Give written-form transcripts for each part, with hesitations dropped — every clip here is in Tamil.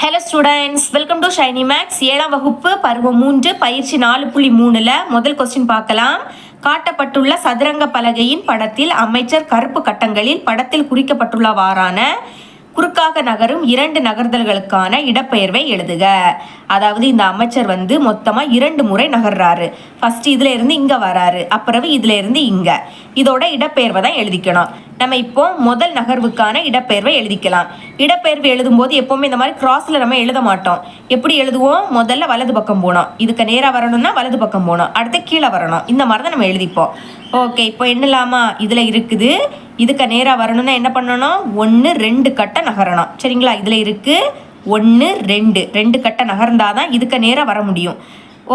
Hello students, welcome to Shiny Max. 7ஆம் வகுப்பு பருவம் 3 பயிற்சி 4.3ல் முதல் கொஸ்டின் பார்க்கலாம். காட்டப்பட்டுள்ள சதுரங்க பலகையின் படத்தில் அமைச்சர் கருப்பு கட்டங்களில் படத்தில் குறிக்கப்பட்டுள்ளவாறான குறுக்காக நகரும் 2 நகர்தல்களுக்கான இடப்பெயர்வை எழுதுக. அதாவது இந்த அமைச்சர் மொத்தமா 2 முறை நகர்றாரு. ஃபர்ஸ்ட் இதுல இருந்து இங்க வராரு, அப்புறம் இதுல இருந்து இங்க. இதோட இடப்பெயர்வை தான் எழுதிக்கணும். நம்ம இப்போ முதல் நகர்வுக்கான இடப்பெயர்வை எழுதிக்கலாம். இடப்பெயர்வு எழுதும் போது எப்பவுமே இந்த மாதிரி கிராஸ்ல நம்ம எழுத மாட்டோம். எப்படி எழுதுவோம்? முதல்ல வலது பக்கம் போனோம், இதுக்கு நேரா வரணும்னா வலது பக்கம் போனோம், அடுத்து கீழே வரணும். இந்த மாதிரி தான் நம்ம எழுதிப்போம். ஓகே, இப்போ என்னலாமா இதுல இருக்குது, இதுக்கு நேரா வரணும்னா என்ன பண்ணணும்? 1 2 கட்ட நகரணும். சரிங்களா? இதுல இருக்கு 1 2 2 கட்ட நகர்ந்தாதான் இதுக்கு நேரா வர முடியும்.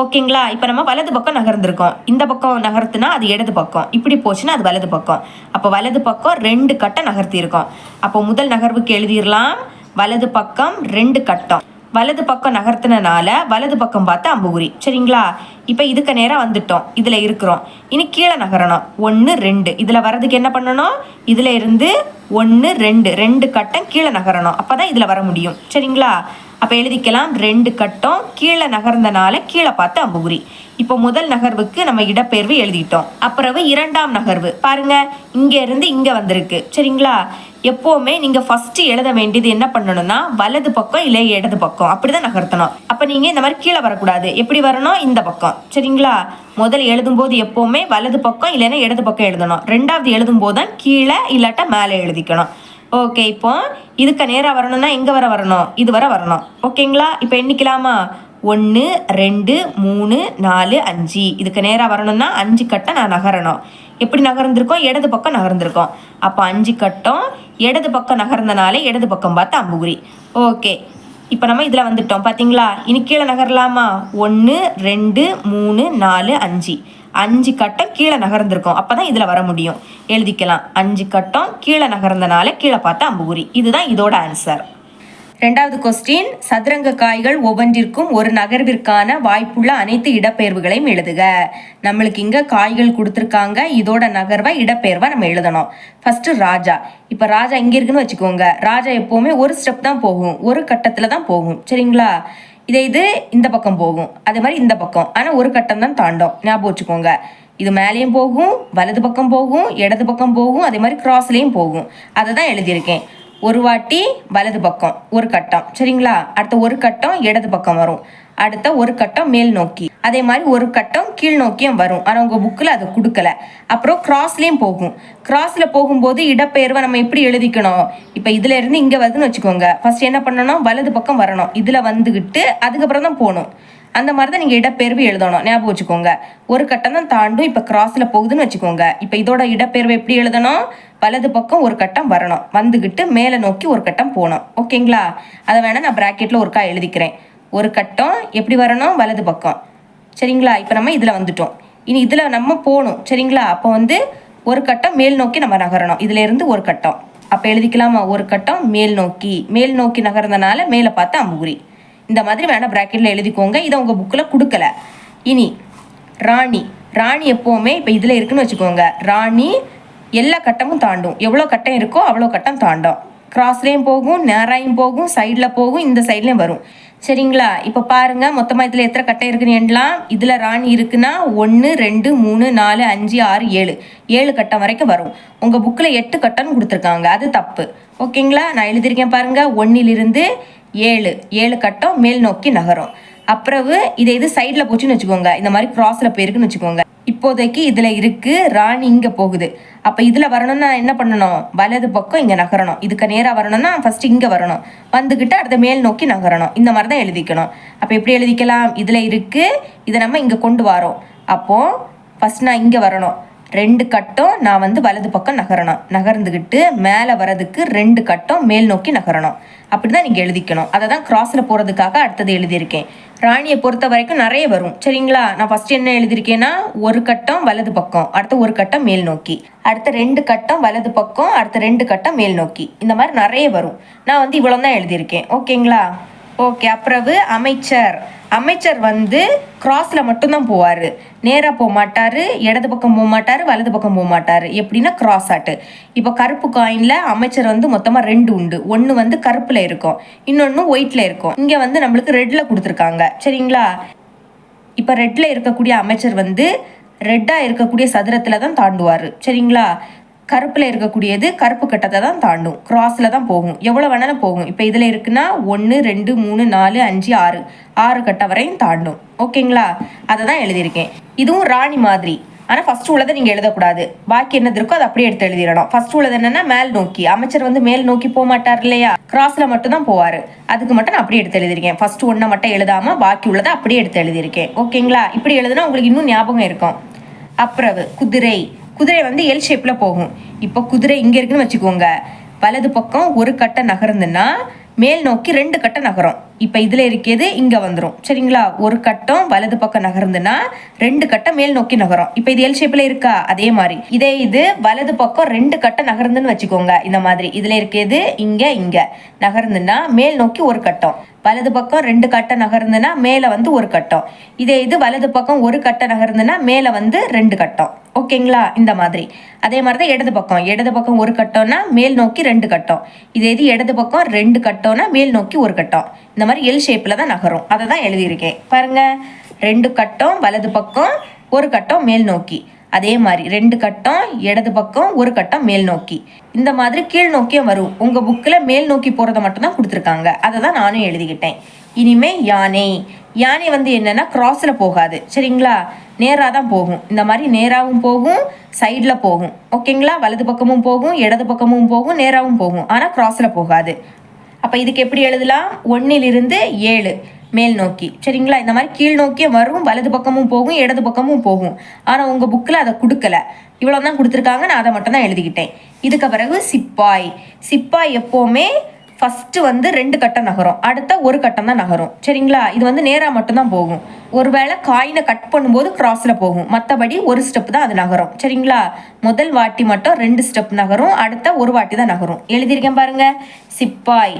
ஓகேங்களா? இப்போ நம்ம வலது பக்கம் நகர்ந்துருக்கோம். இந்த பக்கம் நகர்த்துனா அது இடது பக்கம், இப்படி போச்சுன்னா அது வலது பக்கம். அப்போ வலது பக்கம் 2 கட்ட நகர்த்தியிருக்கோம். அப்போ முதல் நகர்வுக்கு எழுதிடலாம், வலது பக்கம் 2 கட்டம். வலது பக்கம் நகர்த்தினால வலது பக்கம் பார்த்து அம்புகுறி. சரிங்களா? இப்போ இதுக்கு நேரம் வந்துட்டோம், இதில் இருக்கிறோம். இனி கீழே நகரணும். 1 2 இதில் வர்றதுக்கு என்ன பண்ணணும்? இதில் இருந்து 1 2 2 கட்டம் கீழே நகரணும். அப்போ தான் இதில் வர முடியும். சரிங்களா? அப்போ எழுதிக்கலாம், 2 கட்டம் கீழே நகர்ந்தனால கீழே பார்த்து அம்புகுறி. இப்போ முதல் நகர்வுக்கு நம்ம இடப்பெயர்வு எழுதிட்டோம். அப்புறம் 2ஆம் நகர்வு பாருங்க, இங்க இருந்து இங்க வந்திருக்கு. சரிங்களா? எப்பவுமே நீங்க ஃபர்ஸ்ட் எழுத வேண்டியது என்ன பண்ணணும்னா வலது பக்கம் இல்லை இடது பக்கம், அப்படிதான் நகர்த்தணும். அப்ப நீங்க இந்த மாதிரி கீழே வரக்கூடாது. எப்படி வரணும்? இந்த பக்கம். சரிங்களா? முதல் எழுதும் போது எப்பவுமே வலது பக்கம் இல்லைன்னா இடது பக்கம் எழுதணும். 2வது எழுதும் போது தான் கீழே இல்லாட்டா மேலே எழுதிக்கணும். ஓகே, இப்போ இதுக்கு நேராக வரணும்னா எங்கே வரணும்? இது வர வரணும். ஓகேங்களா? இப்போ எண்ணிக்கலாமா? 1 2 3 4 5. இதுக்கு நேராக வரணும்னா 5 கட்டம் நான் நகரணும். எப்படி நகர்ந்துருக்கோம்? இடது பக்கம் நகர்ந்துருக்கோம். அப்போ 5 கட்டம் இடது பக்கம் நகர்ந்தனாலே இடது பக்கம் பார்த்து அம்புகுறி. ஓகே, இப்போ நம்ம இதில் வந்துட்டோம் பார்த்தீங்களா? இனி கீழே நகரலாமா? 1 2 3 4 5. 5 கட்டம் கீழே நகர்ந்துருக்கோம். அப்போ தான் இதில் வர முடியும். எழுதிக்கலாம், 5 கட்டம் கீழே நகர்ந்தனால கீழே பார்த்து அம்புகுறி. இதுதான் இதோட ஆன்சர். 2வது கொஸ்டின், சதுரங்க காய்கள் ஒவ்வொன்றிற்கும் ஒரு நகர்விற்கான வாய்ப்புள்ள அனைத்து இடப்பெயர்வுகளையும் எழுதுக. நம்மளுக்கு இங்கே காய்கள் கொடுத்துருக்காங்க, இதோட நகர்வை இடப்பெயர்வை நம்ம எழுதணும். ஃபர்ஸ்ட் ராஜா. இப்போ ராஜா இங்கே இருக்குன்னு வச்சுக்கோங்க. ராஜா எப்போவுமே ஒரு ஸ்டெப் தான் போகும், ஒரு கட்டத்தில் தான் போகும். சரிங்களா? இது இந்த பக்கம் போகும், அதே மாதிரி இந்த பக்கம், ஆனால் ஒரு கட்டம் தான் தாண்டும். ஞாபகம் வச்சுக்கோங்க. இது மேலேயும் போகும், வலது பக்கம் போகும், இடது பக்கம் போகும், அதே மாதிரி கிராஸ்லேயும் போகும். அதை தான் எழுதியிருக்கேன். ஒரு வாட்டி வலது பக்கம் ஒரு கட்டம். சரிங்களா? அடுத்த ஒரு கட்டம் இடது பக்கம் வரும், அடுத்த ஒரு கட்டம் மேல் நோக்கி, அதே மாதிரி ஒரு கட்டம் கீழ் நோக்கியும் வரும். ஆனால் உங்கள் புக்கில் அதை கொடுக்கல. அப்புறம் கிராஸ்லேயும் போகும். கிராஸில் போகும்போது இடப்பெயர்வை நம்ம எப்படி எழுதிக்கணும்? இப்போ இதில் இருந்து இங்கே வருதுன்னு வச்சுக்கோங்க. ஃபர்ஸ்ட் என்ன பண்ணணும்? வலது பக்கம் வரணும், இதில் வந்துக்கிட்டு அதுக்கப்புறம் தான் போகணும். அந்த மாதிரி தான் நீங்கள் இடப்பெயர்வு எழுதணும். ஞாபகம் வச்சுக்கோங்க. ஒரு கட்டம் தான் தாண்டும். இப்போ கிராஸில் போகுதுன்னு வச்சுக்கோங்க. இப்போ இதோட இடப்பெயர்வு எப்படி எழுதணும்? வலது பக்கம் ஒரு கட்டம் வரணும், வந்துக்கிட்டு மேலே நோக்கி ஒரு கட்டம் போகணும். ஓகேங்களா? அதை வேணால் நான் ப்ராக்கெட்டில் ஒருக்கா எழுதிக்கிறேன். ஒரு கட்டம் எப்படி வரணும்? வலது பக்கம். சரிங்களா? இப்போ நம்ம இதில் வந்துட்டோம். இனி இதில் நம்ம போகணும். சரிங்களா? அப்போ ஒரு கட்டம் மேல் நோக்கி நம்ம நகரணும். இதில் இருந்து ஒரு கட்டம். அப்போ எழுதிக்கலாமா? ஒரு கட்டம் மேல் நோக்கி நகர்ந்தனால மேலே பார்த்து அம்புகுறி. இந்த மாதிரி வேணால் ப்ராக்கெட்டில் எழுதிக்கோங்க. இதை உங்கள் புக்கில் கொடுக்கல. இனி ராணி எப்போவுமே இப்போ இதில் இருக்குன்னு வச்சுக்கோங்க. ராணி எல்லா கட்டமும் தாண்டும். எவ்வளோ கட்டம் இருக்கோ அவ்வளோ கட்டம் தாண்டும். கிராஸ்லேயும் போகும், நேராயும் போகும், சைடில் போகும், இந்த சைட்லேயும் வரும். சரிங்களா? இப்போ பாருங்க, மொத்தமாக இதில் எத்தனை கட்டம் இருக்குன்னு எண்ணலாம். இதில் ராணி இருக்குன்னா 1 2 3 4 5 6 7 7 கட்டம் வரைக்கும் வரும். உங்கள் புக்கில் 8 கட்டம்னு கொடுத்துருக்காங்க, அது தப்பு. ஓகேங்களா? நான் எழுதியிருக்கேன் பாருங்க, 1லிருந்து 7 கட்டம் மேல் நோக்கி நகரும். அப்புறம் இது சைடில் போச்சுன்னு வச்சுக்கோங்க. இந்த மாதிரி கிராஸில் போயிருக்குன்னு வச்சுக்கோங்க. இப்போதைக்கு இதில் இருக்கு, ராணி இங்கே போகுது. அப்போ இதில் வரணும்னா என்ன பண்ணணும்? வலது பக்கம் இங்கே நகரணும். இதுக்கு நேராக வரணும்னா ஃபர்ஸ்ட் இங்கே வரணும், வந்துக்கிட்டு அடுத்த மேல் நோக்கி நகரணும். இந்த மாதிரி தான் எழுதிக்கணும். அப்போ எப்படி எழுதிக்கலாம்? இதில் இருக்கு, இதை நம்ம இங்கே கொண்டு வரோம். அப்போது ஃபர்ஸ்ட் நான் இங்கே வரணும், 2 கட்டம் நான் வலது பக்கம் நகரணும். நகர்ந்துக்கிட்டு மேலே வரதுக்கு 2 கட்டம் மேல் நோக்கி நகரணும். அப்படி தான் நீங்கள் எழுதிக்கணும். அதை தான் கிராஸில் போகிறதுக்காக அடுத்தது எழுதியிருக்கேன். ராணியை பொறுத்த வரைக்கும் நிறைய வரும். சரிங்களா? நான் ஃபர்ஸ்ட் என்ன எழுதியிருக்கேன்னா ஒரு கட்டம் வலது பக்கம், அடுத்த ஒரு கட்டம் மேல் நோக்கி, அடுத்த 2 கட்டம் வலது பக்கம், அடுத்த 2 கட்டம் மேல் நோக்கி. இந்த மாதிரி நிறைய வரும். நான் இவ்வளோ தான் எழுதியிருக்கேன். ஓகேங்களா? ஓகே. அப்புறம் அமைச்சர். அமைச்சர் வந்து கிராஸில் மட்டும்தான் போவார். நேராக போக மாட்டார், இடது பக்கம் போக மாட்டார், வலது பக்கம் போக மாட்டார். எப்படின்னா கிராஸ் ஆட்டு. இப்போ கருப்பு காயினில் அமைச்சர் வந்து மொத்தமாக 2 உண்டு. ஒன்று வந்து கருப்பில் இருக்கும், இன்னொன்று ஒயிட்டில் இருக்கும். இங்கே வந்து நம்மளுக்கு ரெட்டில் கொடுத்துருக்காங்க. சரிங்களா? இப்போ ரெட்டில் இருக்கக்கூடிய அமைச்சர் வந்து ரெட்டாக இருக்கக்கூடிய சதுரத்தில் தான் தாண்டுவார். சரிங்களா? கருப்பில் இருக்கக்கூடியது கருப்பு கட்டத்தை தான் தாண்டும், கிராஸில் தான் போகும். எவ்வளோ வேணாலும் போகும். இப்போ இதில் இருக்குன்னா 1 2 3 4 5 6 6 கட்டம் வரையும் தாண்டும். ஓகேங்களா? அதை தான் எழுதியிருக்கேன். இதுவும் ராணி மாதிரி. ஆனால் ஃபர்ஸ்ட் உள்ளதை நீங்கள் எழுதக்கூடாது. பாக்கி என்னது இருக்கோ அதை அப்படியே எடுத்து எழுதிடணும். ஃபர்ஸ்ட் உள்ளது என்னன்னா மேல் நோக்கி. அமைச்சர் வந்து மேல் நோக்கி போக மாட்டார் இல்லையா, கிராஸில் மட்டும் தான் போவார். அதுக்கு மட்டும் நான் அப்படியே எடுத்து எழுதியிருக்கேன். ஃபர்ஸ்ட் ஒன்றை மட்டும் எழுதாமல் பாக்கி உள்ளதை அப்படியே எடுத்து எழுதியிருக்கேன். ஓகேங்களா? இப்படி எழுதுனா உங்களுக்கு இன்னும் ஞாபகம் இருக்கும். அப்புறம் குதிரை. குதிரை வந்து எல் ஷேப்பில் போகும். இப்போ குதிரை இங்கே இருக்குன்னு வச்சுக்கோங்க. வலது பக்கம் ஒரு கட்டை நகர்ந்துன்னா மேல் நோக்கி 2 கட்டம் நகரும். இப்போ இதில் இருக்கிறது இங்கே வந்துடும். சரிங்களா? ஒரு கட்டம் வலது பக்கம் நகர்ந்துன்னா 2 கட்டம் மேல் நோக்கி நகரும். இப்போ இது எல் ஷேப்பில் இருக்கா? அதே மாதிரி இது வலது பக்கம் 2 கட்டம் நகர்ந்துன்னு வச்சுக்கோங்க. இந்த மாதிரி இதில் இருக்கிறது இங்கே நகர்ந்துன்னா மேல் நோக்கி ஒரு கட்டம், வலது பக்கம் 2 கட்டம் நகர்ந்துன்னா மேலே வந்து ஒரு கட்டம். இது வலது பக்கம் ஒரு கட்டம் நகர்ந்துன்னா மேலே வந்து 2 கட்டம். ஓகேங்களா? இந்த மாதிரி. அதே மாதிரி தான் இடது பக்கம் ஒரு கட்டம்னா மேல் நோக்கி 2 கட்டம். இது இடது பக்கம் 2 கட்டம்னா மேல் நோக்கி ஒரு கட்டம். இந்த மாதிரி எல் ஷேப்பில் தான் நகரும். அதை தான் எழுதியிருக்கேன். பாருங்க, 2 கட்டம் வலது பக்கம் ஒரு கட்டம் மேல் நோக்கி. அதே மாதிரி 2 கட்டம் இடது பக்கம் ஒரு கட்டம் மேல் நோக்கி. இந்த மாதிரி கீழ் நோக்கியும் வரும். உங்கள் புக்கில் மேல் நோக்கி போகிறத மட்டும்தான் கொடுத்துருக்காங்க. அதை தான் நானும் எழுதிக்கிட்டேன். இனிமே யானை. யானை வந்து என்னன்னா கிராஸில் போகாது. சரிங்களா? நேராக தான் போகும். இந்த மாதிரி நேராகவும் போகும், சைடில் போகும். ஓகேங்களா? வலது பக்கமும் போகும், இடது பக்கமும் போகும், நேராகவும் போகும். ஆனால் கிராஸில் போகாது. அப்போ இதுக்கு எப்படி எழுதலாம்? 1 - 7 மேல் நோக்கி. சரிங்களா? இந்த மாதிரி கீழ் நோக்கியும் வரும், வலது பக்கமும் போகும், இடது பக்கமும் போகும். ஆனால் உங்கள் புக்கில் அதை கொடுக்கல. இவ்வளோ தான் கொடுத்துருக்காங்க. நான் அதை மட்டும் தான் எழுதிக்கிட்டேன். இதுக்கு பிறகு சிப்பாய். சிப்பாய் எப்போவுமே ஃபஸ்ட்டு வந்து 2 கட்டம் நகரும், அடுத்த ஒரு கட்டம் தான் நகரும். சரிங்களா? இது வந்து நேராக மட்டும்தான் போகும். ஒருவேளை காயினை கட் பண்ணும்போது கிராஸில் போகும், மற்றபடி ஒரு ஸ்டெப் தான் அது நகரும். சரிங்களா? முதல் வாட்டி மட்டும் 2 ஸ்டெப் நகரும், அடுத்த ஒரு வாட்டி தான் நகரும். எழுதியிருக்கேன் பாருங்க. சிப்பாய்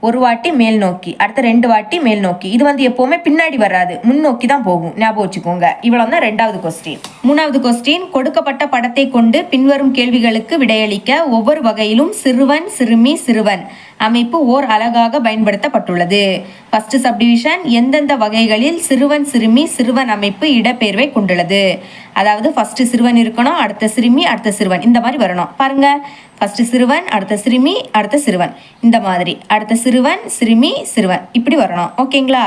ஒரு வாட்டி மேல் நோக்கி, அடுத்த 2 வாட்டி மேல் நோக்கி. இது வந்து எப்போவுமே பின்னாடி வராது, முன்னோக்கி தான் போகும். ஞாபகம் வச்சுக்கோங்க. இவ்வளோ தான் 2வது கொஸ்டின். 3வது கொஸ்டின், கொடுக்கப்பட்ட படத்தை கொண்டு பின்வரும் கேள்விகளுக்கு விடையளிக்க ஒவ்வொரு வகையிலும் சிறுவன், சிறுமி, சிறுவன் அமைப்பு ஓர் அலகாக பயன்படுத்தப்பட்டுள்ளது. ஃபர்ஸ்ட் சப்டிவிஷன், எந்தெந்த வகைகளில் சிறுவன், சிறுமி, சிறுவன் அமைப்பு இடப்பெயர்வை கொண்டுள்ளது. அதாவது ஃபர்ஸ்ட் சிறுவன் இருக்கணும், அடுத்த சிறுமி, அடுத்த சிறுவன், இந்த மாதிரி வரணும். பாருங்க, ஃபர்ஸ்ட் சிறுவன், அடுத்த சிறுமி, அடுத்த சிறுவன், இந்த மாதிரி. அடுத்த சிறுவன், சிறுமி, சிறுவன், இப்படி வரணும். ஓகேங்களா?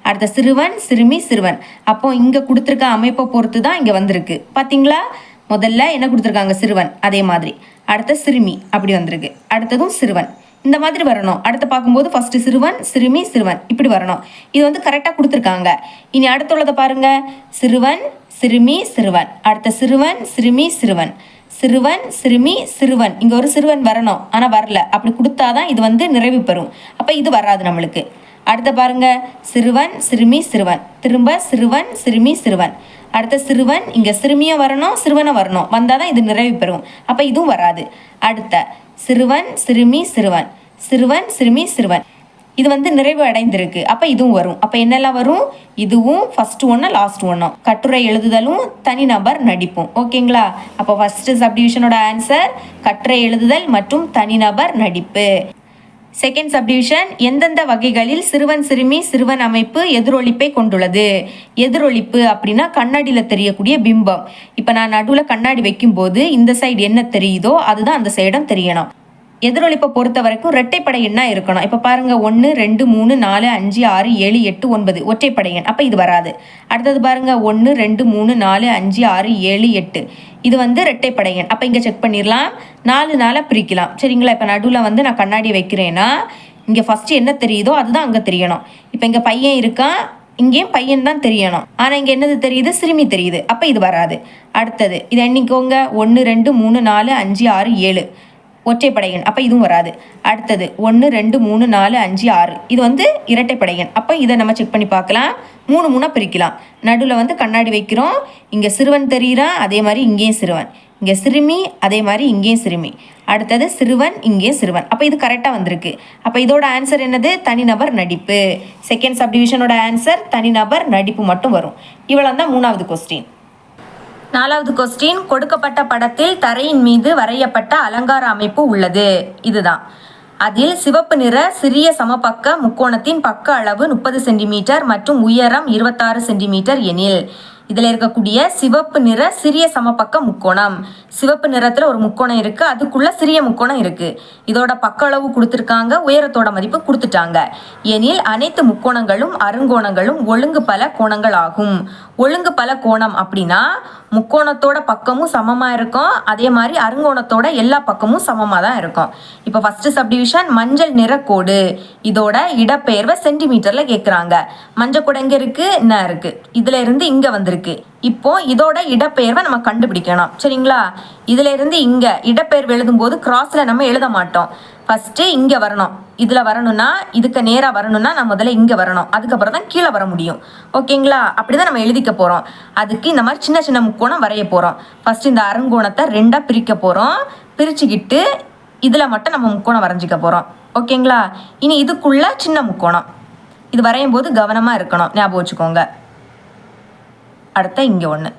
அடுத்த சிறுவன், சிறுமி, சிறுவன். அப்போ இங்கே கொடுத்துருக்க அமைப்பை பொறுத்து தான் இங்கே வந்திருக்கு. பார்த்தீங்களா? முதல்ல என்ன கொடுத்துருக்காங்க? சிறுவன். அதே மாதிரி அடுத்த சிறுமி அப்படி வந்திருக்கு. அடுத்ததும் சிறுவன். இந்த மாதிரி வரணும். அடுத்து பார்க்கும்போது ஃபர்ஸ்ட் சிறுவன், சிறுமி, சிறுவன், இப்படி வரணும். இது வந்து கரெக்டாக கொடுத்துருக்காங்க. இனி அடுத்துள்ளதை பாருங்க. சிறுவன், சிறுமி, சிறுவன், அடுத்த சிறுவன், சிறுமி, சிறுவன், சிறுவன், சிறுமி, சிறுவன். இங்கே ஒரு சிறுவன் வரணும், ஆனால் வரல. அப்படி கொடுத்தாதான் இது வந்து நிறைவு பெறும். அப்போ இது வராது நம்மளுக்கு. அடுத்த பாருங்க, சிறுவன், சிறுமி, சிறுவன், திரும்ப சிறுவன், சிறுமி, சிறுவன், அடுத்த சிறுவன், இங்கே சிறுமியும் வரணும், சிறுவனை வரணும், வந்தால் தான் இது நிறைவு பெறும். அப்போ இதுவும் வராது. அடுத்த சிறுவன், சிறுமி, சிறுவன், சிறுவன், சிறுமி, சிறுவன், இது வந்து நிறைவு அடைந்திருக்கு. அப்போ இதுவும் வரும். அப்போ என்னெல்லாம் வரும்? இதுவும் ஃபர்ஸ்ட் ஒன்று, லாஸ்ட் ஒன்றும், கட்டுரை எழுதுதலும் தனிநபர் நடிப்பும். ஓகேங்களா? அப்போ ஃபர்ஸ்ட் சப்டிவிஷனோட ஆன்சர் கட்டுரை எழுதுதல் மற்றும் தனிநபர் நடிப்பு. செகண்ட் சப்டிவிஷன், எந்தெந்த வகைகளில் சிறுவன், சிறுமி, சிறுவன் அமைப்பு எதிரொலிப்பை கொண்டுள்ளது. எதிரொலிப்பு அப்படின்னா கண்ணாடியில் தெரியக்கூடிய பிம்பம். இப்போ நான் நடுவில் கண்ணாடி வைக்கும்போது இந்த சைடு என்ன தெரியுதோ அதுதான் அந்த சைடும் தெரியணும். எதிரொலிப்பை பொறுத்த வரைக்கும் இரட்டைப்படை எண்ணா இருக்கணும். இப்போ பாருங்க, 1 2 3 4 5 6 7 8 9 ஒற்றைப்படை எண். அப்போ இது வராது. அடுத்தது பாருங்க, 1 2 3 4 5 6 7 8, இது வந்து இரட்டைப்படை எண். அப்போ இங்கே செக் பண்ணிடலாம். 4 4 பிரிக்கலாம். சரிங்களா? இப்போ நடுவில் வந்து நான் கண்ணாடி வைக்கிறேன்னா இங்கே ஃபஸ்ட்டு என்ன தெரியுதோ அதுதான் அங்கே தெரியணும். இப்போ இங்கே பையன் இருக்கான், இங்கேயும் பையன் தான் தெரியணும். ஆனால் இங்கே என்னது தெரியுது? சிறுமி தெரியுது. அப்போ இது வராது. அடுத்தது இது எண்ணிக்கோங்க, 1 2 3 4 5 6 7 ஒற்றைப்படையன். அப்போ இதுவும் வராது. அடுத்தது 1 2 3 4 5 6, இது வந்து இரட்டைப்படையன். அப்போ இதை நம்ம செக் பண்ணி பார்க்கலாம். 3 பிரிக்கலாம். நடுவில் வந்து கண்ணாடி வைக்கிறோம். இங்கே சிறுவன் தெரியுறான், அதே மாதிரி இங்கேயும் சிறுவன், இங்கே சிறுமி, அதே மாதிரி இங்கேயும் சிறுமி. அடுத்தது சிறுவன், இங்கேயும் சிறுவன். அப்போ இது கரெக்டாக வந்திருக்கு. அப்போ இதோட ஆன்சர் என்னது? தனிநபர் நடிப்பு. செகண்ட் சப்டிவிஷனோட ஆன்சர் தனிநபர் நடிப்பு மட்டும் வரும். இவ்வளோ தான் 3வது கொஸ்டின். 4வது கொஸ்டின், கொடுக்கப்பட்ட படத்தில் தரையின் மீது வரையப்பட்ட அலங்கார அமைப்பு உள்ளது. இதுதான். அதில் சிவப்பு நிற சிறிய சமபக்க முக்கோணத்தின் பக்க அளவு 30 சென்டிமீட்டர் மற்றும் உயரம் 26 சென்டிமீட்டர் எனில், இதில் இருக்கக்கூடிய சிவப்பு நிற சிறிய சமபக்க முக்கோணம், சிவப்பு நிறத்தில் ஒரு முக்கோணம் இருக்குது, அதுக்குள்ள சிறிய முக்கோணம் இருக்குது. இதோட பக்க அளவு கொடுத்துருக்காங்க, உயரத்தோட மதிப்பு கொடுத்துட்டாங்க. எனில் அனைத்து முக்கோணங்களும் அருங்கோணங்களும் ஒழுங்கு பல கோணங்கள் ஆகும். ஒழுங்கு பல கோணம் அப்படின்னா முக்கோணத்தோட பக்கமும் சமமாக இருக்கும், அதே மாதிரி அருங்கோணத்தோட எல்லா பக்கமும் சமமாக தான் இருக்கும். இப்போ ஃபர்ஸ்ட் சப்டிவிஷன் மஞ்சள் நிற கோடு, இதோட இடப்பெயர்வை சென்டிமீட்டரில் கேட்குறாங்க. மஞ்சள் கோடு எங்கே இருக்குது? என்ன இருக்குது? இதில் இருந்து இங்கே வந்திருக்கு. இப்போ இதோட இடப்பெயர்வை நம்ம கண்டுபிடிக்கணும். சரிங்களா? இதுல இருந்து இங்க இடப்பெயர்வு எழுதும் போது கிராஸ்ல நம்ம எழுத மாட்டோம். ஃபர்ஸ்ட் இங்க வரணும். இதுல வரணும்னா, இதுக்கு நேரா வரணும்னா நான் முதல்ல இங்க வரணும், அதுக்கப்புறம் தான் கீழே வர முடியும். ஓகேங்களா? அப்படிதான் நம்ம எழுதிக்க போறோம். அதுக்கு இந்த மாதிரி சின்ன சின்ன முக்கோணம் வரைய போறோம். ஃபர்ஸ்ட் இந்த அருங்கோணத்தை 2ஆ பிரிக்க போறோம். பிரிச்சுக்கிட்டு இதுல மட்டும் நம்ம முக்கோணம் வரைஞ்சிக்க போறோம். ஓகேங்களா? இனி இதுக்குள்ள சின்ன முக்கோணம், இது வரையும் போது கவனமா இருக்கணும், ஞாபகம் வச்சுக்கோங்க. அடுத்த இங்கே ஒன்று.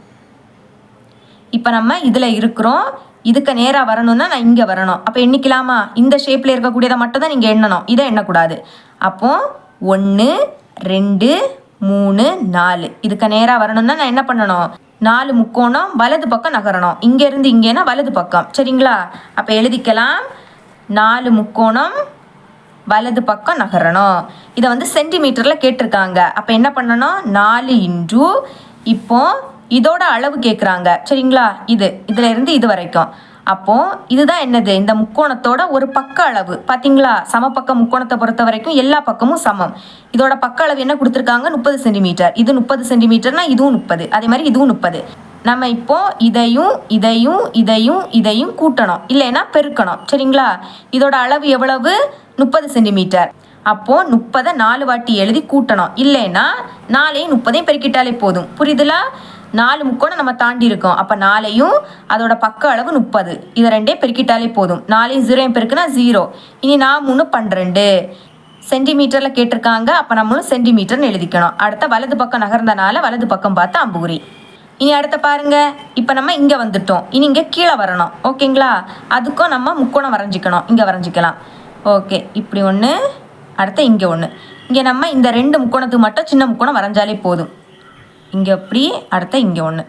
இப்போ நம்ம இதில் இருக்கிறோம். இதுக்கு நேராக வரணும்னா நான் இங்கே வரணும். அப்போ எண்ணிக்கலாமா? இந்த ஷேப்பில் இருக்கக்கூடியதை மட்டும் தான் நீங்கள் எண்ணணும், இதை எண்ணக்கூடாது. அப்போ 1 2 3 4 இதுக்கு நேராக வரணும்னா நான் என்ன பண்ணணும்? 4 முக்கோணம் வலது பக்கம் நகரணும். இங்கேருந்து இங்கேனா வலது பக்கம். சரிங்களா? அப்போ எழுதிக்கலாம், 4 முக்கோணம் வலது பக்கம் நகரணும். இதை வந்து சென்டிமீட்டரில் கேட்டிருக்காங்க. அப்போ என்ன பண்ணணும்? 4 இன்டு, இப்போ இதோட அளவு கேட்குறாங்க. சரிங்களா? இதுல இருந்து இது வரைக்கும். அப்போ இதுதான் என்னது? இந்த முக்கோணத்தோட ஒரு பக்க அளவு. பார்த்தீங்களா? சமபக்க முக்கோணத்தை பொறுத்த வரைக்கும் எல்லா பக்கமும் சமம். இதோட பக்க அளவு என்ன கொடுத்துருக்காங்க? 30 சென்டிமீட்டர். இது 30 சென்டிமீட்டர்னா இதுவும் 30, அதே மாதிரி இதுவும் 30. நம்ம இப்போ இதையும் இதையும் இதையும் இதையும் கூட்டணும், இல்லைன்னா பெருக்கணும். சரிங்களா? இதோட அளவு எவ்வளவு? 30 சென்டிமீட்டர். அப்போ 30 4 வாட்டி எழுதி கூட்டணும், இல்லைன்னா 4ஐயும் 30ஐயும் பெருக்கிட்டாலே போதும். புரியுதுல? 4 முக்கோணம் நம்ம தாண்டி இருக்கோம். அப்போ 4ஐயும் அதோட பக்க அளவு 30, இதை 2ஐயும் பெருக்கிட்டாலே போதும். 4ஐயும் 0ஐயும் பெருக்குனா 0. இனி 4 3 12 சென்டிமீட்டரில் கேட்டிருக்காங்க. அப்போ நம்மளும் சென்டிமீட்டர்னு எழுதிக்கணும். அடுத்த வலது பக்கம் நகர்ந்தனால வலது பக்கம் பார்த்து அம்புகுறி. இனி அடுத்த பாருங்க, இப்போ நம்ம இங்கே வந்துட்டோம். இனி இங்கே கீழே வரணும். ஓகேங்களா? அதுக்கும் நம்ம முக்கோணம் வரைஞ்சிக்கணும். இங்கே வரைஞ்சிக்கலாம். ஓகே, இப்படி ஒன்று, அடுத்த இங்கே ஒன்று. இங்கே நம்ம இந்த 2 முக்கோணத்துக்கு மட்டும் சின்ன முக்கோணம் வரைஞ்சாலே போதும். இங்கே எப்படி, அடுத்த இங்கே ஒன்று.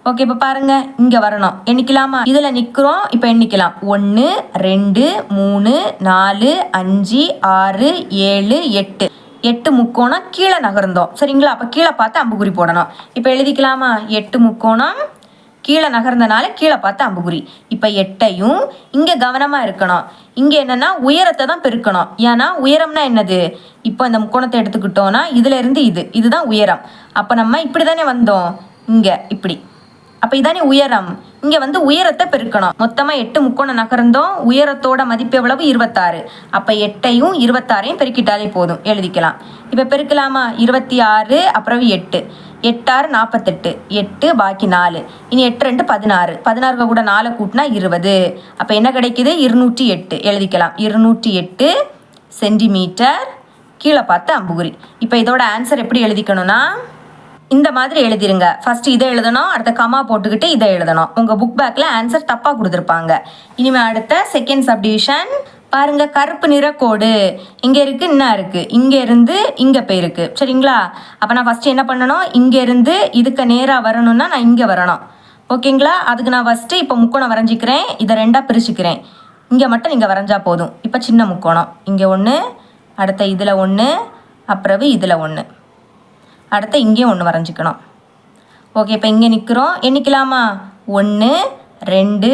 ஓகே, இப்போ பாருங்க, இங்கே வரணும். எண்ணிக்கலாமா? இதில் நிற்கிறோம். இப்போ எண்ணிக்கலாம். 1 2 3 4 5 6 7 8 8 முக்கோணம் கீழே நகர்ந்தோம். சரிங்களா? அப்போ கீழே பார்த்து அம்புக்குறி போடணும். இப்போ எழுதிக்கலாமா? 8 முக்கோணம் கீழே நகர்ந்தனால கீழே பார்த்து அம்புக்குறி. இப்போ 8ஐயும் இங்கே கவனமாக இருக்கணும். இங்கே என்னென்னா உயரத்தை தான் பெருக்கணும். ஏன்னா உயரம்னா என்னது? இப்போ இந்த முக்கோணத்தை எடுத்துக்கிட்டோன்னா இதுல இருந்து இதுதான் உயரம். அப்போ நம்ம இப்படி தானே வந்தோம், இங்கே இப்படி. அப்போ இதானே உயரம். இங்கே வந்து உயரத்தை பெருக்கணும். மொத்தமாக 8 முக்கோணம் நகர்ந்தோம். உயரத்தோட மதிப்பு எவ்வளவு? 26. அப்போ 8ஐயும் 26ஐயும் பெருக்கிட்டாலே போதும். எழுதிக்கலாம். இப்போ பெருக்கலாமா? 26 அப்புறம் 8 8 6 48 8 பாக்கி 4. இனி 8 2 16. 16 கூட 4 கூட்டினா 20. அப்போ என்ன கிடைக்குது? 208. எழுதிக்கலாம். 208 சென்டிமீட்டர் கீழே பார்த்து அம்புகுறி. இப்போ இதோட ஆன்சர் எப்படி எழுதிக்கணும்னா, இந்த மாதிரி எழுதிருங்க. ஃபர்ஸ்ட் இதை எழுதணும், அடுத்த கமா போட்டுக்கிட்டு இதை எழுதணும். உங்கள் புக் பேக்கில் ஆன்சர் தப்பாக கொடுத்துருப்பாங்க. இனிமேல் அடுத்த செகண்ட் சப்டிவிஷன் பாருங்க. கருப்பு நிற கோடு இங்கே இருக்கு, என்ன இருக்கு? இங்கே இருந்து இங்கே போயிருக்கு. சரிங்களா? அப்போ நான் ஃபர்ஸ்ட் என்ன பண்ணணும்? இங்கே இருந்து இதுக்கு நேராக வரணும்னா நான் இங்கே வரணும். ஓகேங்களா? அதுக்கு நான் ஃபர்ஸ்ட் இப்போ முக்கோணம் வரைஞ்சிக்கிறேன். இதை 2ஆக பிரிச்சுக்கிறேன். இங்கே மட்டும் நீங்கள் வரைஞ்சா போதும். இப்போ சின்ன முக்கோணம் இங்கே ஒன்று, அடுத்த இதில் ஒன்று, அப்புறம் இதில் ஒன்று, அடுத்த இங்கேயும் ஒன்று வரைஞ்சிக்கணும். ஓகே, இப்போ இங்கே நிற்கிறோம். எண்ணிக்கலாமா? 1 2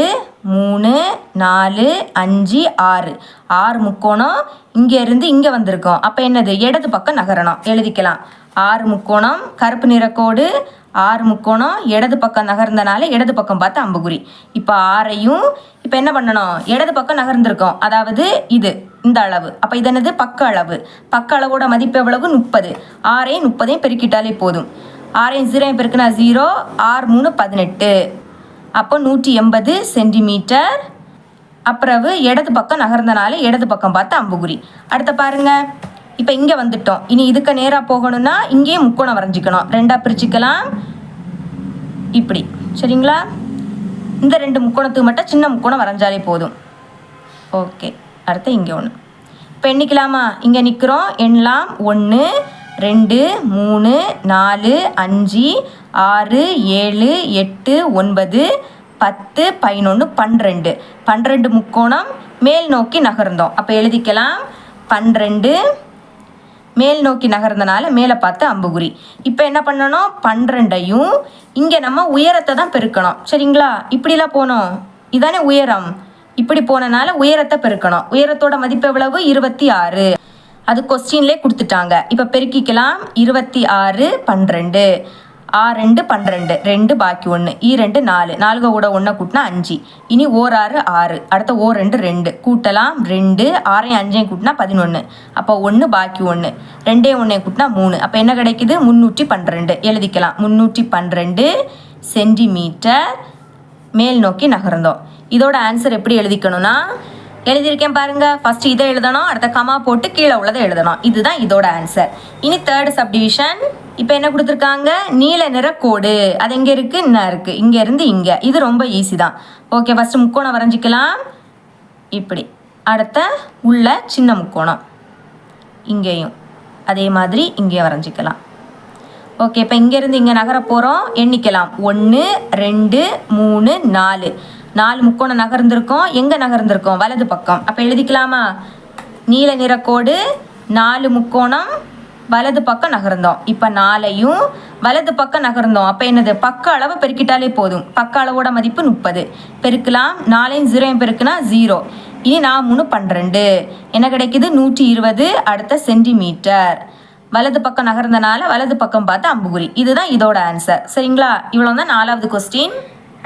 3 4 5 6 6 முக்கோணம் இங்கே இருந்து இங்கே வந்திருக்கோம். அப்போ என்னது? இடது பக்கம் நகரணும். எழுதிக்கலாம். 6 முக்கோணம் கருப்பு நிறக்கோடு, 6 முக்கோணம் இடது பக்கம் நகர்ந்தனால இடது பக்கம் பார்த்து அம்புகுறி. இப்போ 6ஐயும் இப்போ என்ன பண்ணணும்? இடது பக்கம் நகர்ந்துருக்கோம், அதாவது இந்த அளவு. அப்போ இது என்னது? பக்க அளவு. பக்க அளவோட மதிப்பு எவ்வளவு? 30. 6ஐயும் 30ஐயும் பெருக்கிட்டாலே போதும். 6ஐயும் 0ஐயும் பெருக்குனா 0, 6 3 18. அப்போ 180 சென்டிமீட்டர். அப்புறவு இடது பக்கம் நகர்ந்தனால இடது பக்கம் பார்த்து அம்புகுறி. அடுத்த பாருங்க, இப்போ இங்கே வந்துட்டோம். இனி இதுக்கு நேராக போகணும்னா இங்கேயே முக்கோணம் வரைஞ்சிக்கணும். 2ஆக பிரிச்சுக்கலாம் இப்படி. சரிங்களா? இந்த 2 முக்கோணத்துக்கு மட்டும் சின்ன முக்கோணம் வரைஞ்சாலே போதும். ஓகே, அடுத்து இங்கே ஒன்று. இப்போ எண்ணிக்கலாமா? இங்கே நிற்கிறோம், எண்ணலாம். 1 2 3 4 5 6 7 8 9 10 11 12. 12 முக்கோணம் மேல் நோக்கி நகர்ந்தோம். அப்போ எழுதிக்கலாம் 12 மேல் நோக்கி நகர்ந்தனால மேலே பார்த்து அம்புகுறி. இப்போ என்ன பண்ணணும்? 12ஐயும் இங்கே நம்ம உயரத்தை தான் பெருக்கணும். சரிங்களா? இப்படிலாம் போனோம், இதானே உயரம். இப்படி போனனால உயரத்தை பெருக்கணும். உயரத்தோட மதிப்பு எவ்வளவு? 26. அது கொஸ்டின்லேயே கொடுத்துட்டாங்க. இப்போ பெருக்கிக்கலாம். 26 12 6 2 12 2 பாக்கி 1 2 4 4 கூட 1 கூட்டினா 5. இனி 6 6. அடுத்த 2 2 கூட்டலாம் 2 6 5 கூட்டினா 11. அப்போ 1 பாக்கி 1 2 1 கூட்டினா 3. அப்போ என்ன கிடைக்குது? 312. எழுதிக்கலாம். 312 சென்டிமீட்டர் மேல் நோக்கி நகர்ந்தோம். இதோட ஆன்சர் எப்படி எழுதிக்கணும்னா, எழுதியிருக்கேன் பாருங்க. ஃபர்ஸ்ட் இதை எழுதணும், அடுத்த கமா போட்டு கீழே உள்ளதை எழுதணும். இதுதான் இதோட ஆன்சர். இனி தேர்ட் சப்டிவிஷன். இப்போ என்ன கொடுத்துருக்காங்க? நீல நிற கோடு. அது எங்கே இருக்குது? இன்னும் இருக்குது. இங்கே இருந்து இங்கே. இது ரொம்ப ஈஸி தான். ஓகே, ஃபஸ்ட்டு முக்கோணம் வரைஞ்சிக்கலாம் இப்படி. அடுத்த உள்ள சின்ன முக்கோணம் இங்கேயும் அதே மாதிரி இங்கே வரைஞ்சிக்கலாம். ஓகே, இப்போ இங்கேருந்து இங்கே நகர போகிறோம். எண்ணிக்கலாம். 1 2 3 4. 4 முக்கோணம் நகர்ந்திருக்கோம். எங்கே நகர்ந்திருக்கோம்? வலது பக்கம். அப்போ எழுதிக்கலாமா? நீல நிறக்கோடு 4 முக்கோணம் வலது பக்கம் நகர்ந்தோம். இப்போ 4ஐயும் வலது பக்கம் நகர்ந்தோம். அப்போ என்னது? பக்க அளவு பெருக்கிட்டாலே போதும். பக்க அளவோட மதிப்பு 30. பெருக்கலாம். 4ஐயும் 0ஐயும் பெருக்குனா 0. இனி 4 3 12. என்ன கிடைக்குது? 120. அடுத்த சென்டிமீட்டர். வலது பக்கம் நகர்ந்தனால வலது பக்கம் பார்த்து அம்புகுறி. இதுதான் இதோட ஆன்சர். சரிங்களா? இவ்வளோ தான் 4வது கொஸ்டின்.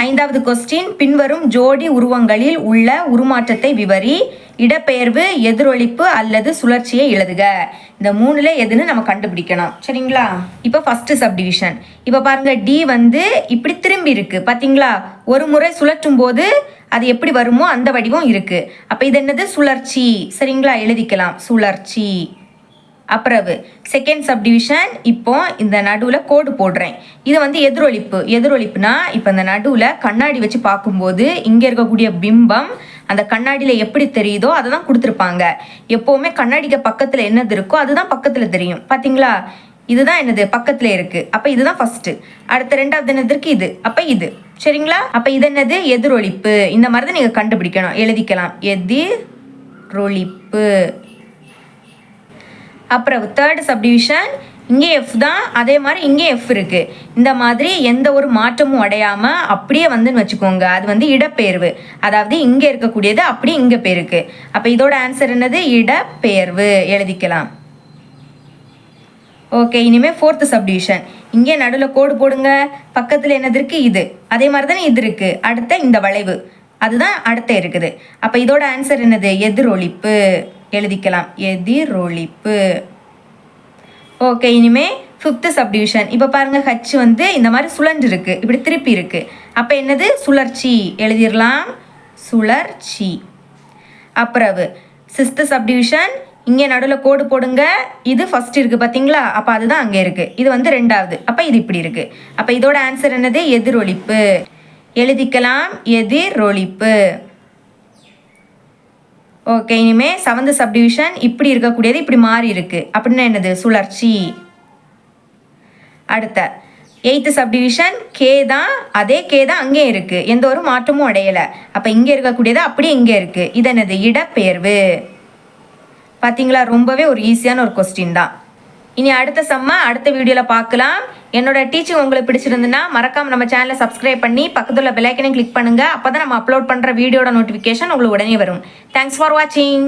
5வது கொஸ்டின். பின்வரும் ஜோடி உருவங்களில் உள்ள உருமாற்றத்தை விவரி. இடப்பெயர்வு, எதிரொலிப்பு அல்லது சுழற்சியை எழுதுக. இந்த 3ல் எதுன்னு நம்ம கண்டுபிடிக்கணும். சரிங்களா? இப்போ ஃபர்ஸ்ட் சப்டிவிஷன். இப்போ பாருங்க, டி வந்து இப்படி திரும்பி இருக்கு. பார்த்தீங்களா? ஒரு முறை சுழற்றும் போது அது எப்படி வருமோ அந்த வடிவம் இருக்கு. அப்போ இது என்னது? சுழற்சி. சரிங்களா? எழுதிக்கலாம் சுழற்சி. அப்புறவு செகண்ட் சப்டிவிஷன். இப்போ இந்த நடுவில் கோடு போடுறேன். இது வந்து எதிரொலிப்பு. எதிரொலிப்புனா இப்போ இந்த நடுவில் கண்ணாடி வச்சு பார்க்கும்போது இங்கே இருக்கக்கூடிய பிம்பம் அந்த கண்ணாடியில் எப்படி தெரியுதோ அதை தான் கொடுத்துருப்பாங்க. எப்போவுமே கண்ணாடிக்கு பக்கத்தில் என்னது இருக்கோ அதுதான் பக்கத்தில் தெரியும். பார்த்தீங்களா? இதுதான் என்னது? பக்கத்தில் இருக்குது. அப்போ இதுதான் ஃபஸ்ட்டு. அடுத்த 2வது என்னது இருக்குது? இது. அப்போ இது. சரிங்களா? அப்போ இது என்னது? எதிரொலிப்பு. இந்த மாதிரி தான் நீங்கள் கண்டுபிடிக்கணும். எழுதிக்கலாம் எதிரொலிப்பு. அப்புறம் தேர்ட் சப்டிவிஷன். இங்கே எஃப் தான், அதே மாதிரி இங்கே எஃப் இருக்குது. இந்த மாதிரி எந்த ஒரு மாற்றமும் அடையாமல் அப்படியே வந்துன்னு வச்சுக்கோங்க. அது வந்து இடப்பெயர்வு. அதாவது இங்கே இருக்கக்கூடியது அப்படியே இங்கே போயிருக்கு. அப்போ இதோட ஆன்சர் என்னது? இடப்பெயர்வு. எழுதிக்கலாம். ஓகே, இனிமேல் ஃபோர்த்து சப்டிவிஷன். இங்கே நடுவில் கோடு போடுங்க. பக்கத்தில் என்னது இருக்குது? இது. அதே மாதிரி தானே இது இருக்குது. அடுத்த இந்த வளைவு அதுதான் அடுத்த இருக்குது. அப்போ இதோட ஆன்சர் என்னது? எதிரொலிப்பு. எழுதிக்கலாம் எதிரொலிப்பு. ஓகே, இனிமே ஃபிஃப்த்து சப்டிவிஷன். இப்போ பாருங்க, ஹச் வந்து இந்த மாதிரி சுழன்று இருக்கு, இப்படி திருப்பி இருக்கு. அப்போ என்னது? சுழற்சி. எழுதிடலாம் சுழற்சி. அப்புறவு சிக்ஸ்த்து சப்டிவிஷன். இங்கே நடுவில் கோடு போடுங்க. இது ஃபர்ஸ்ட் இருக்கு பார்த்தீங்களா? அப்போ அதுதான் அங்கே இருக்கு. இது வந்து 2வது. அப்போ இது இப்படி இருக்கு. அப்போ இதோட ஆன்சர் என்னது? எதிரொலிப்பு. எழுதிக்கலாம் எதிரொலிப்பு. ஓகே, இனிமேல் செவன்த் சப்டிவிஷன். இப்படி இருக்கக்கூடியது இப்படி மாறி இருக்கு. அப்படின்னா என்னது? சுழற்சி. அடுத்த 8th சப்டிவிஷன். கே தான், அதே கே தான் அங்கே இருக்கு, எந்த ஒரு மாற்றமும் அடையலை. அப்போ இங்கே இருக்கக்கூடியது அப்படியே இங்கே இருக்கு. இது என்னது? இடப்பெயர்வு. பார்த்தீங்களா? ரொம்பவே ஒரு ஈஸியான ஒரு கொஸ்டின் தான். இனி அடுத்த சம்மா அடுத்த வீடியோவில் பார்க்கலாம். என்னோட டீச்சிங் உங்களுக்கு பிடிச்சிருந்துன்னா மறக்காம நம்ம சேனலை சப்ஸ்கிரைப் பண்ணி பக்கத்துல பெல் ஐக்கனை கிளிக் பண்ணுங்க. அப்பதான் நம்ம அப்லோட் பண்ற வீடியோட நோட்டிஃபிகேஷன் உங்களுக்கு உடனே வரும். தேங்க்ஸ் ஃபார் வாட்சிங்.